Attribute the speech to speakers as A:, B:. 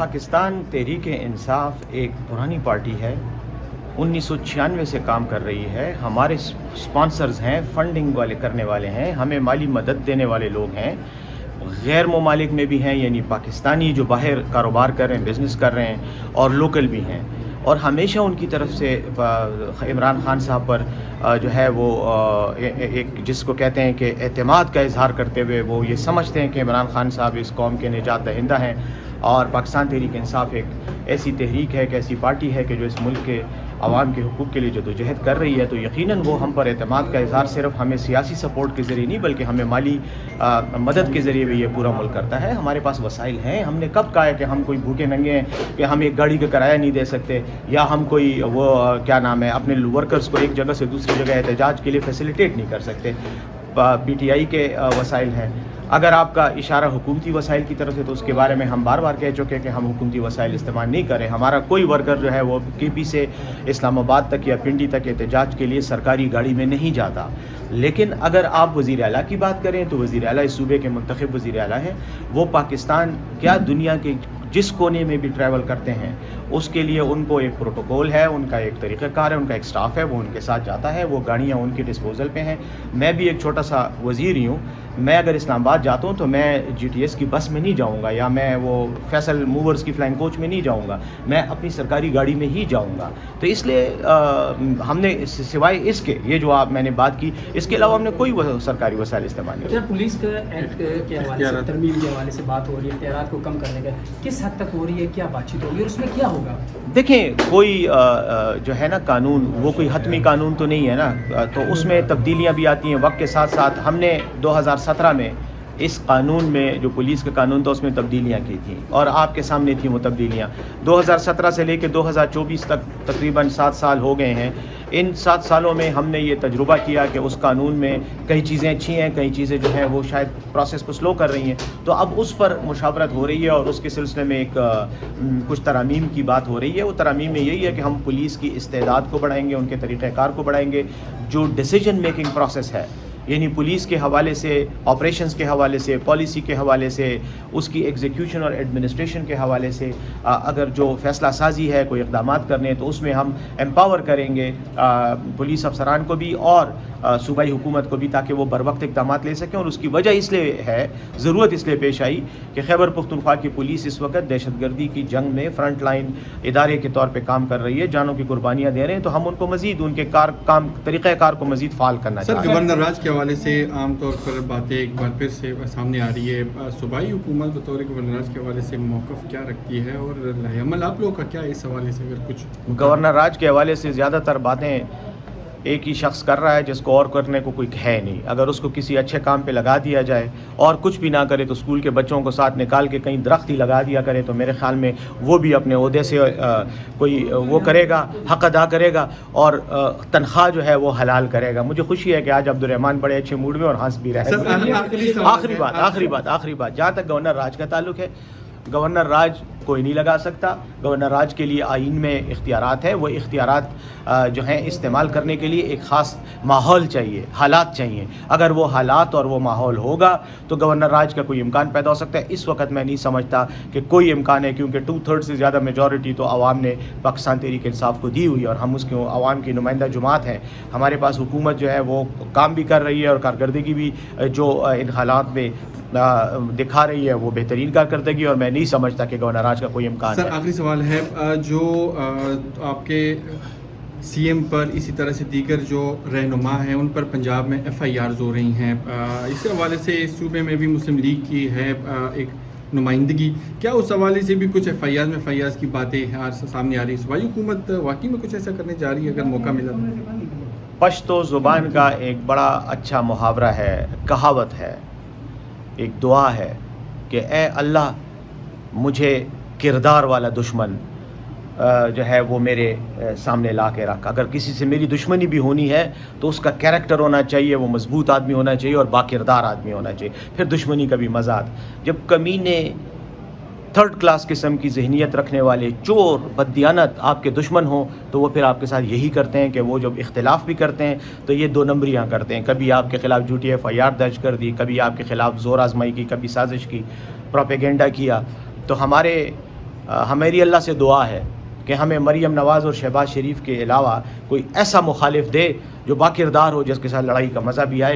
A: پاکستان تحریک انصاف ایک پرانی پارٹی ہے، 1996 سے کام کر رہی ہے. ہمارے سپانسرز ہیں، فنڈنگ والے کرنے والے ہیں، ہمیں مالی مدد دینے والے لوگ ہیں. غیر ممالک میں بھی ہیں، یعنی پاکستانی جو باہر کاروبار کر رہے ہیں، بزنس کر رہے ہیں، اور لوکل بھی ہیں. اور ہمیشہ ان کی طرف سے عمران خان صاحب پر جو ہے وہ ایک جس کو کہتے ہیں کہ اعتماد کا اظہار کرتے ہوئے وہ یہ سمجھتے ہیں کہ عمران خان صاحب اس قوم کے نجات دہندہ ہیں. اور پاکستان تحریک انصاف ایک ایسی تحریک ہے، ایک ایسی پارٹی ہے کہ جو اس ملک کے عوام کے حقوق کے لیے جدوجہد کر رہی ہے. تو یقیناً وہ ہم پر اعتماد کا اظہار صرف ہمیں سیاسی سپورٹ کے ذریعے نہیں بلکہ ہمیں مالی مدد کے ذریعے بھی یہ پورا ملک کرتا ہے. ہمارے پاس وسائل ہیں. ہم نے کب کہا ہے کہ ہم کوئی بھوکے ننگے ہیں کہ ہم ایک گاڑی کا کرایہ نہیں دے سکتے، یا ہم کوئی وہ کیا نام ہے اپنے ورکرز کو ایک جگہ سے دوسری جگہ احتجاج کے لیے فیسیلیٹیٹ نہیں کر سکتے. پی ٹی آئی کے وسائل ہیں. اگر آپ کا اشارہ حکومتی وسائل کی طرف سے تو اس کے بارے میں ہم بار بار کہہ چکے کہ ہم حکومتی وسائل استعمال نہیں کریں. ہمارا کوئی ورکر جو ہے وہ کے پی سے اسلام آباد تک یا پنڈی تک احتجاج کے لیے سرکاری گاڑی میں نہیں جاتا. لیکن اگر آپ وزیر اعلیٰ کی بات کریں تو وزیر اعلیٰ اس صوبے کے منتخب وزیر اعلیٰ ہیں. وہ پاکستان کیا دنیا کے جس کونے میں بھی ٹریول کرتے ہیں اس کے لیے ان کو ایک پروٹوکول ہے، ان کا ایک طریقہ کار ہے، ان کا ایک سٹاف ہے، وہ ان کے ساتھ جاتا ہے. وہ گاڑیاں ان کے ڈسپوزل پہ ہیں. میں بھی ایک چھوٹا سا وزیر ہی ہوں. میں اگر اسلام آباد جاتا ہوں تو میں جی ٹی ایس کی بس میں نہیں جاؤں گا، یا میں وہ فیصل موورز کی فلائنگ کوچ میں نہیں جاؤں گا. میں اپنی سرکاری گاڑی میں ہی جاؤں گا. تو اس لیے ہم نے سوائے اس کے یہ جو آپ میں نے بات کی، اس کے علاوہ ہم نے کوئی سرکاری وسائل استعمال نہیں کیا.
B: پولیس کے ایکٹ کے حوالے سے، ترمیم کے حوالے سے بات ہو رہی ہے، اختیارات کو کم کرنے کا کس حد تک ہو رہی ہے، کیا بات چیت ہوگی اور اس میں کیا ہوگا؟
A: دیکھیں، کوئی جو ہے نا قانون وہ کوئی حتمی قانون تو نہیں ہے نا، تو اس میں تبدیلیاں بھی آتی ہیں وقت کے ساتھ ساتھ. ہم نے 2017 میں اس قانون میں جو پولیس کا قانون تھا اس میں تبدیلیاں کی تھیں، اور آپ کے سامنے تھیں وہ تبدیلیاں. 2017 سے لے کے 2024 تک تقریباً 7 سال ہو گئے ہیں. ان 7 سالوں میں ہم نے یہ تجربہ کیا کہ اس قانون میں کئی چیزیں اچھی ہیں، کئی چیزیں جو ہیں وہ شاید پروسیس کو سلو کر رہی ہیں. تو اب اس پر مشاورت ہو رہی ہے اور اس کے سلسلے میں ایک کچھ ترامیم کی بات ہو رہی ہے. وہ ترامیم میں یہی ہے کہ ہم پولیس کی استعداد کو بڑھائیں گے، ان کے طریقہ کار کو بڑھائیں گے. جو ڈیسیجن میکنگ پروسیس ہے، یعنی پولیس کے حوالے سے، آپریشنز کے حوالے سے، پالیسی کے حوالے سے، اس کی ایگزیکیوشن اور ایڈمنسٹریشن کے حوالے سے اگر جو فیصلہ سازی ہے، کوئی اقدامات کرنے ہیں تو اس میں ہم امپاور کریں گے پولیس افسران کو بھی اور صوبائی حکومت کو بھی، تاکہ وہ بر وقت اقدامات لے سکیں. اور اس کی وجہ اس لیے ہے، ضرورت اس لیے پیش آئی کہ خیبر پختونخوا کی پولیس اس وقت دہشت گردی کی جنگ میں فرنٹ لائن ادارے کے طور پہ کام کر رہی ہے، جانوں کی قربانیاں دے رہے ہیں. تو ہم ان کو مزید ان کے طریقہ کار کو مزید فعال کرنا چاہتے ہیں.
C: گورنر راج کے حوالے سے عام طور پر باتیں ایک بار پھر سے سامنے آ رہی ہے. صوبائی حکومت بطور گورنر راج کے حوالے سے موقف کیا رکھتی ہے، اور رد عمل آپ لوگوں کا کیا ہے اس حوالے سے؟ اگر کچھ
A: گورنر راج کے حوالے سے زیادہ تر باتیں ایک ہی شخص کر رہا ہے جس کو اور کرنے کو کوئی ہے نہیں. اگر اس کو کسی اچھے کام پہ لگا دیا جائے اور کچھ بھی نہ کرے تو اسکول کے بچوں کو ساتھ نکال کے کہیں درخت ہی لگا دیا کرے، تو میرے خیال میں وہ بھی اپنے عہدے سے کوئی وہ کرے گا، حق ادا کرے گا، اور تنخواہ جو ہے وہ حلال کرے گا. مجھے خوشی ہے کہ آج عبدالرحمان بڑے اچھے موڈ میں اور ہنس بھی رہے ہیں. آخری بات جہاں تک گورنر راج کا تعلق ہے، گورنر راج کوئی نہیں لگا سکتا. گورنر راج کے لیے آئین میں اختیارات ہے. وہ اختیارات جو ہیں استعمال کرنے کے لیے ایک خاص ماحول چاہیے، حالات چاہیے. اگر وہ حالات اور وہ ماحول ہوگا تو گورنر راج کا کوئی امکان پیدا ہو سکتا ہے. اس وقت میں نہیں سمجھتا کہ کوئی امکان ہے، کیونکہ 2/3 سے زیادہ میجورٹی تو عوام نے پاکستان تحریک انصاف کو دی ہوئی، اور ہم اس کے عوام کی نمائندہ جماعت ہیں. ہمارے پاس حکومت جو ہے وہ کام بھی کر رہی ہے اور کارکردگی بھی جو ان حالات میں دکھا رہی ہے وہ بہترین کارکردگی، اور میں نہیں سمجھتا کہ گورنر راج کا کوئی امکان ہے.
C: سر آخری سوال ہے، جو آپ کے سی ایم پر اسی طرح سے دیگر جو رہنما ہیں ان پر پنجاب میں ایف آئی آرز ہو رہی ہیں، اس حوالے سے اس صوبے میں بھی مسلم لیگ کی ہے ایک نمائندگی، کیا اس حوالے سے بھی کچھ ایف آئی آرز کی باتیں سامنے آ رہی ہے؟ صوبائی حکومت واقعی میں کچھ ایسا کرنے جا رہی ہے اگر موقع ملا؟
A: پشتو زبان کا ایک بڑا اچھا محاورہ ہے، کہاوت ہے، ایک دعا ہے کہ اے اللہ مجھے کردار والا دشمن جو ہے وہ میرے سامنے لا کے رکھ. اگر کسی سے میری دشمنی بھی ہونی ہے تو اس کا کیریکٹر ہونا چاہیے، وہ مضبوط آدمی ہونا چاہیے اور باکردار آدمی ہونا چاہیے، پھر دشمنی کا بھی مزہ آتا. جب کمینے 3rd کلاس قسم کی ذہنیت رکھنے والے چور بددیانت آپ کے دشمن ہوں تو وہ پھر آپ کے ساتھ یہی کرتے ہیں کہ وہ جب اختلاف بھی کرتے ہیں تو یہ 2 نمبریاں کرتے ہیں. کبھی آپ کے خلاف جھوٹی ایف آئی آر درج کر دی، کبھی آپ کے خلاف زور آزمائی کی، کبھی سازش کی، پروپیگنڈا کیا. تو ہمارے ہماری اللہ سے دعا ہے کہ ہمیں مریم نواز اور شہباز شریف کے علاوہ کوئی ایسا مخالف دے جو باکردار ہو، جس کے ساتھ لڑائی کا مزہ بھی آئے.